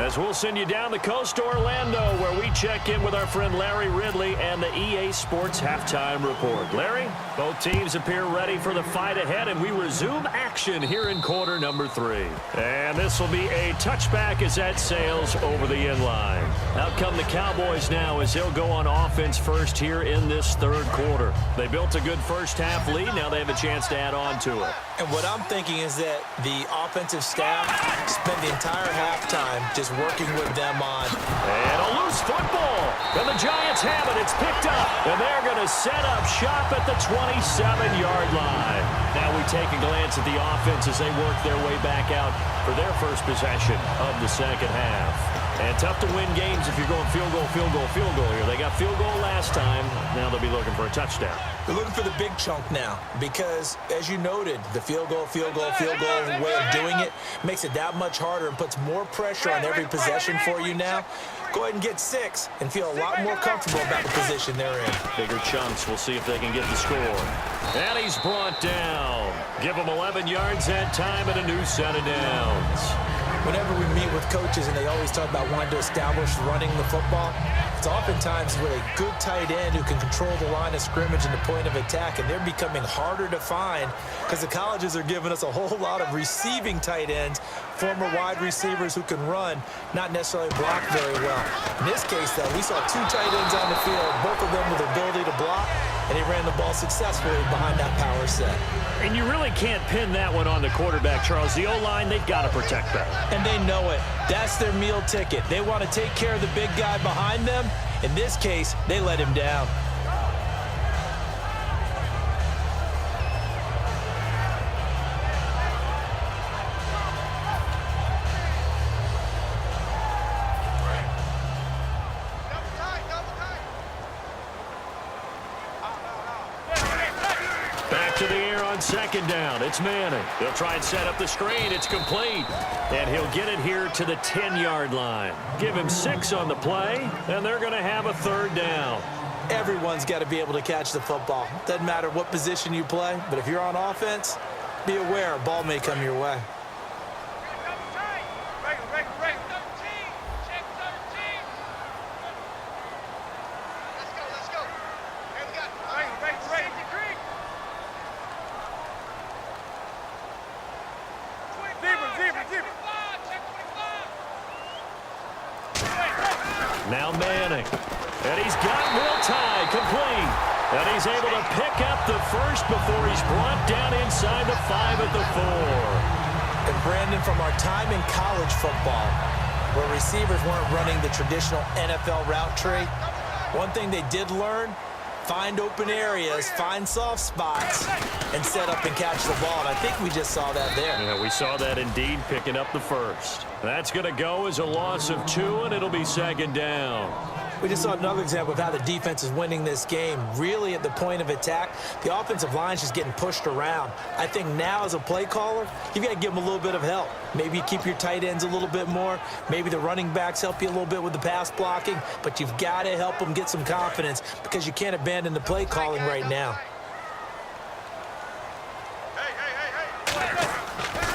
As we'll send you down the coast to Orlando, where we check in with our friend Larry Ridley and the EA Sports Halftime Report. Larry, both teams appear ready for the fight ahead, and we resume action here in quarter number 3. And this will be a touchback as that sails over the inline. Out come the Cowboys now as they'll go on offense first here in this third quarter. They built a good first-half lead. Now they have a chance to add on to it. And what I'm thinking is that the offensive staff spent the entire halftime just working with them on. And a loose football. And the Giants have it. It's picked up. And they're going to set up shop at the 27-yard line. Now we take a glance at the offense as they work their way back out for their first possession of the second half. And tough to win games if you're going field goal, field goal, field goal here. They got field goal last time. Now they'll be looking for a touchdown. They're looking for the big chunk now because, as you noted, the field goal way of doing it makes it that much harder and puts more pressure on every possession for you now. Go ahead and get 6 and feel a lot more comfortable about the position they're in. Bigger chunks. We'll see if they can get the score. And he's brought down. Give him 11 yards that time and a new set of downs. Whenever we meet with coaches and they always talk about wanting to establish running the football, it's oftentimes with a good tight end who can control the line of scrimmage and the point of attack, and they're becoming harder to find because the colleges are giving us a whole lot of receiving tight ends, former wide receivers who can run, not necessarily block very well. In this case, though, we saw 2 tight ends on the field, both of them with the ability to block, and he ran the ball successfully behind that power set. And you really can't pin that one on the quarterback, Charles. The O-line, they've got to protect that. And they know it. That's their meal ticket. They want to take care of the big guy behind them. In this case, they let him down. To the air on second down. It's Manning. They'll try and set up the screen. It's complete. And he'll get it here to the 10-yard line. Give him 6 on the play, and they're going to have a third down. Everyone's got to be able to catch the football. Doesn't matter what position you play, but if you're on offense, be aware a ball may come your way. Now Manning. And he's got Will Tye complete. And he's able to pick up the first before he's brought down inside the 5 at the 4. And Brandon, from our time in college football, where receivers weren't running the traditional NFL route tree, one thing they did learn, find open areas, find soft spots, and set up and catch the ball. And I think we just saw that there. Yeah, we saw that indeed, picking up the first. That's going to go as a loss of 2, and it'll be second down. We just saw another example of how the defense is winning this game. Really at the point of attack, the offensive line's just getting pushed around. I think now as a play caller, you've got to give them a little bit of help. Maybe you keep your tight ends a little bit more. Maybe the running backs help you a little bit with the pass blocking. But you've got to help them get some confidence because you can't abandon the play calling right now.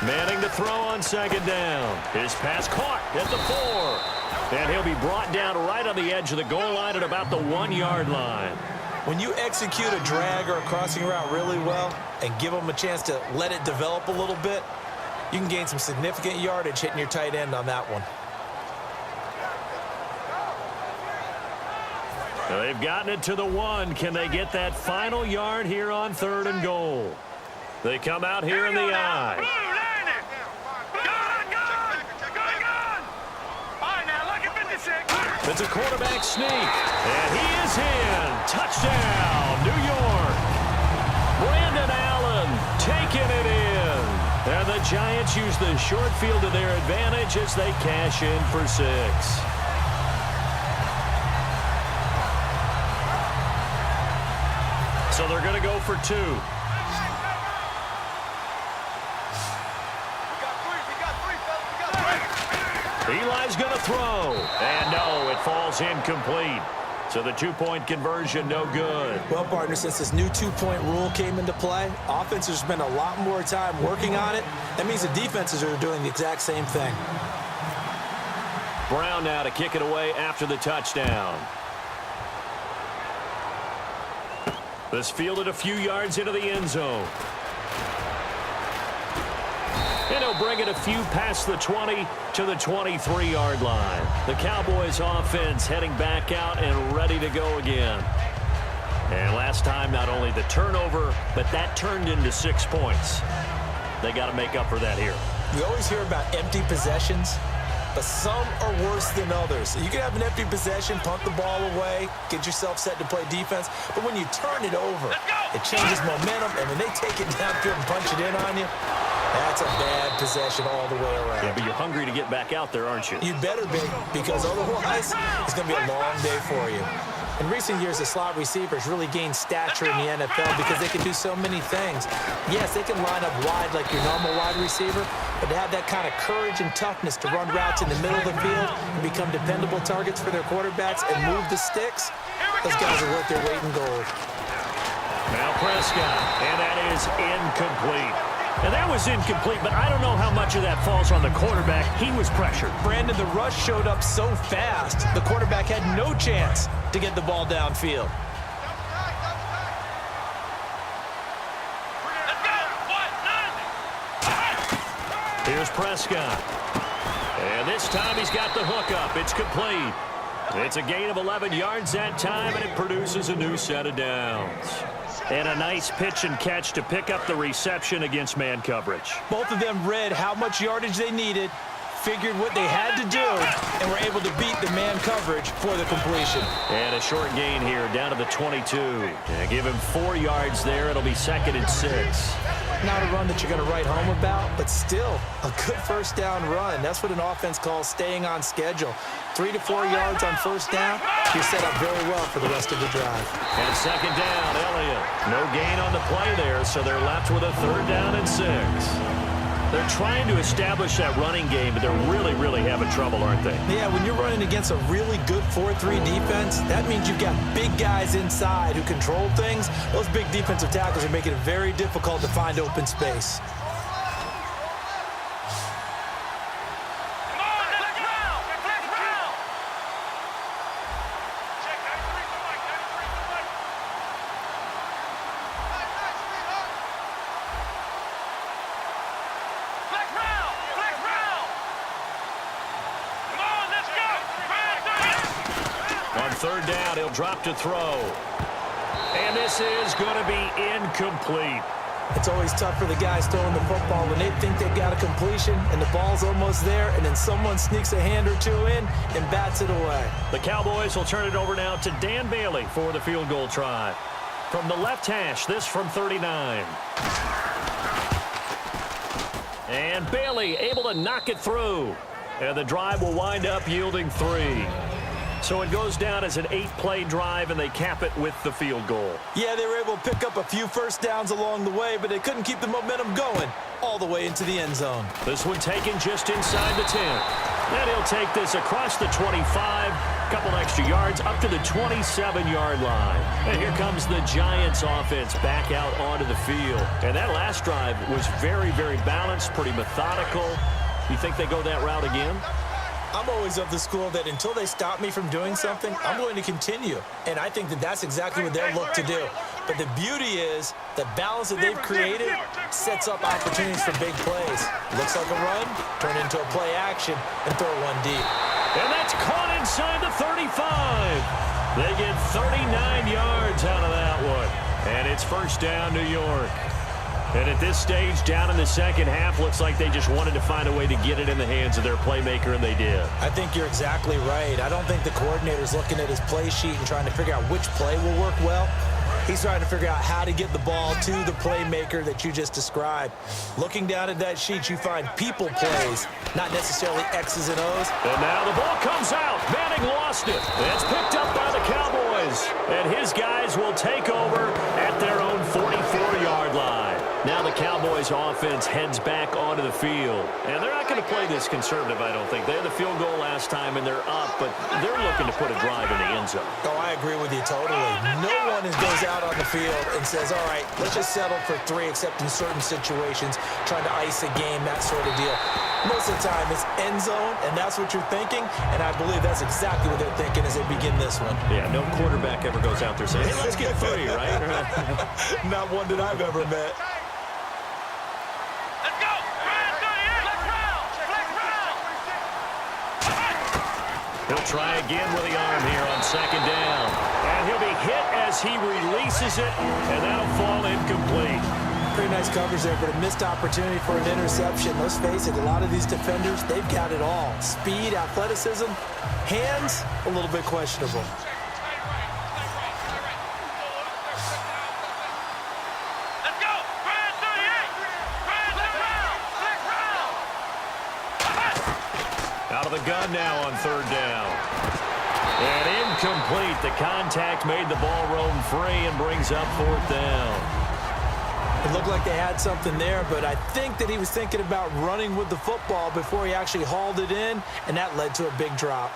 Manning to throw on second down. His pass caught at the 4. And he'll be brought down right on the edge of the goal line at about the 1-yard line. When you execute a drag or a crossing route really well and give them a chance to let it develop a little bit, you can gain some significant yardage hitting your tight end on that one. Now they've gotten it to the 1. Can they get that final yard here on 3rd and goal? They come out here in the I. It's a quarterback sneak, and he is in. Touchdown, New York. Brandon Allen taking it in. And the Giants use the short field to their advantage as they cash in for 6. So they're going to go for 2. Eli's going to throw. And no, it falls incomplete. So the 2-point conversion, no good. Well, partner, since this new 2-point rule came into play, offenses spend a lot more time working on it. That means the defenses are doing the exact same thing. Brown now to kick it away after the touchdown. This fielded a few yards into the end zone. And he'll bring it a few past the 20 to the 23-yard line. The Cowboys offense heading back out and ready to go again. And last time, not only the turnover, but that turned into 6 points. They got to make up for that here. We always hear about empty possessions, but some are worse than others. You can have an empty possession, punt the ball away, get yourself set to play defense, but when you turn it over, it changes momentum, and when they take it downfield and punch it in on you, that's a bad possession all the way around. Yeah, but you're hungry to get back out there, aren't you? You better be, because otherwise it's going to be a long day for you. In recent years, the slot receivers really gained stature in the NFL because they can do so many things. Yes, they can line up wide like your normal wide receiver, but to have that kind of courage and toughness to run routes in the middle of the field and become dependable targets for their quarterbacks and move the sticks, those guys are worth their weight in gold. Now Prescott, and that is incomplete. And that was incomplete, but I don't know how much of that falls on the quarterback. He was pressured. Brandon, the rush showed up so fast, the quarterback had no chance to get the ball downfield. Here's Prescott. And this time he's got the hook up. It's complete. It's a gain of 11 yards that time, and it produces a new set of downs. And a nice pitch and catch to pick up the reception against man coverage. Both of them read how much yardage they needed, figured what they had to do, and were able to beat the man coverage for the completion. And a short gain here down to the 22. And give him 4 yards there. It'll be 2nd and 6. Not a run that you're going to write home about, but still a good first down run. That's what an offense calls staying on schedule. 3 to 4 yards on first down, you're set up very well for the rest of the drive. And 2nd down, Elliott. No gain on the play there, so they're left with a 3rd down and 6. They're trying to establish that running game, but they're really having trouble, aren't they? Yeah, when you're running against a really good 4-3 defense, that means you've got big guys inside who control things. Those big defensive tackles are making it very difficult to find open space. On 3rd down, he'll drop to throw. And this is going to be incomplete. It's always tough for the guys throwing the football when they think they've got a completion and the ball's almost there, and then someone sneaks a hand or two in and bats it away. The Cowboys will turn it over now to Dan Bailey for the field goal try. From the left hash, this from 39. And Bailey able to knock it through. And the drive will wind up yielding 3. So it goes down as an 8-play drive, and they cap it with the field goal. Yeah, they were able to pick up a few first downs along the way, but they couldn't keep the momentum going all the way into the end zone. This one taken just inside the 10. And he'll take this across the 25, a couple extra yards up to the 27-yard line. And here comes the Giants offense back out onto the field. And that last drive was very balanced, pretty methodical. You think they go that route again? I'm always of the school that until they stop me from doing something, I'm going to continue. And I think that that's exactly what they'll look to do. But the beauty is the balance that they've created sets up opportunities for big plays. Looks like a run, turn into a play action, and throw one deep. And that's caught inside the 35. They get 39 yards out of that one. And it's 1st down, New York. And at this stage, down in the second half, looks like they just wanted to find a way to get it in the hands of their playmaker, and they did. I think you're exactly right. I don't think the coordinator's looking at his play sheet and trying to figure out which play will work well. He's trying to figure out how to get the ball to the playmaker that you just described. Looking down at that sheet, you find people plays, not necessarily X's and O's. And now the ball comes out. Manning lost it. It's picked up by the Cowboys. And his guys will take over at their own 44-yard line. Now the Cowboys offense heads back onto the field. And they're not going to play this conservative, I don't think. They had the field goal last time, and they're up, but they're looking to put a drive in the end zone. Oh, I agree with you totally. No one goes out on the field and says, all right, let's just settle for 3, except in certain situations, trying to ice a game, that sort of deal. Most of the time, it's end zone, and that's what you're thinking, and I believe that's exactly what they're thinking as they begin this one. Yeah, no quarterback ever goes out there saying, hey, let's get 3, right? Not one that I've ever met. He'll try again with the arm here on second down. And he'll be hit as he releases it, and that'll fall incomplete. Pretty nice coverage there, but a missed opportunity for an interception. Let's face it, a lot of these defenders, they've got it all. Speed, athleticism, hands, a little bit questionable. Out of the gun now on third down. And incomplete. The contact made the ball roam free and brings up fourth down. It looked like they had something there, but I think that he was thinking about running with the football before he actually hauled it in, and that led to a big drop.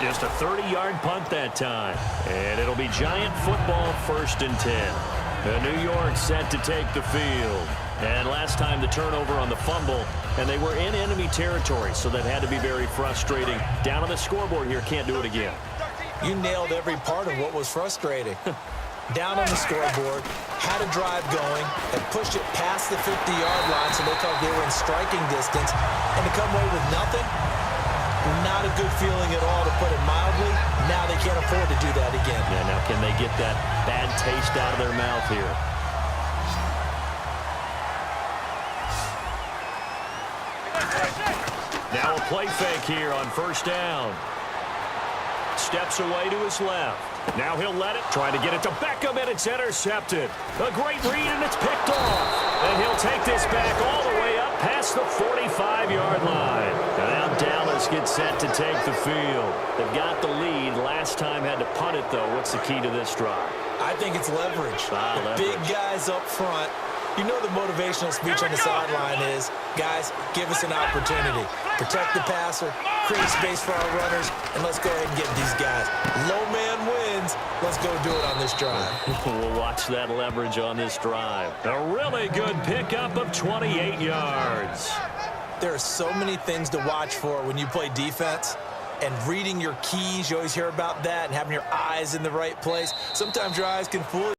Just a 30-yard punt that time. And it'll be Giant football, 1st and 10. New York set to take the field. And last time the turnover on the fumble, and they were in enemy territory, so that had to be very frustrating. Down on the scoreboard here, can't do it again. You nailed every part of what was frustrating. Down on the scoreboard, had a drive going, and pushed it past the 50-yard line so they thought they were in striking distance, and to come away with nothing, not a good feeling at all, to put it mildly. Now they can't afford to do that again. Yeah, now can they get that bad taste out of their mouth here? Now a play fake here on 1st down. Steps away to his left. Now he'll let it. Trying to get it to Beckham, and it's intercepted. A great read, and it's picked off. And he'll take this back all the way up past the 45-yard line. And now Dallas gets set to take the field. They've got the lead. Last time had to punt it, though. What's the key to this drive? I think it's leverage. Leverage. Big guys up front. You know the motivational speech on the sideline is, guys, give us an opportunity. Protect the passer, create space for our runners, and let's go ahead and get these guys. Low man wins. Let's go do it on this drive. We'll watch that leverage on this drive. A really good pickup of 28 yards. There are so many things to watch for when you play defense. And reading your keys, you always hear about that, and having your eyes in the right place. Sometimes your eyes can fool you.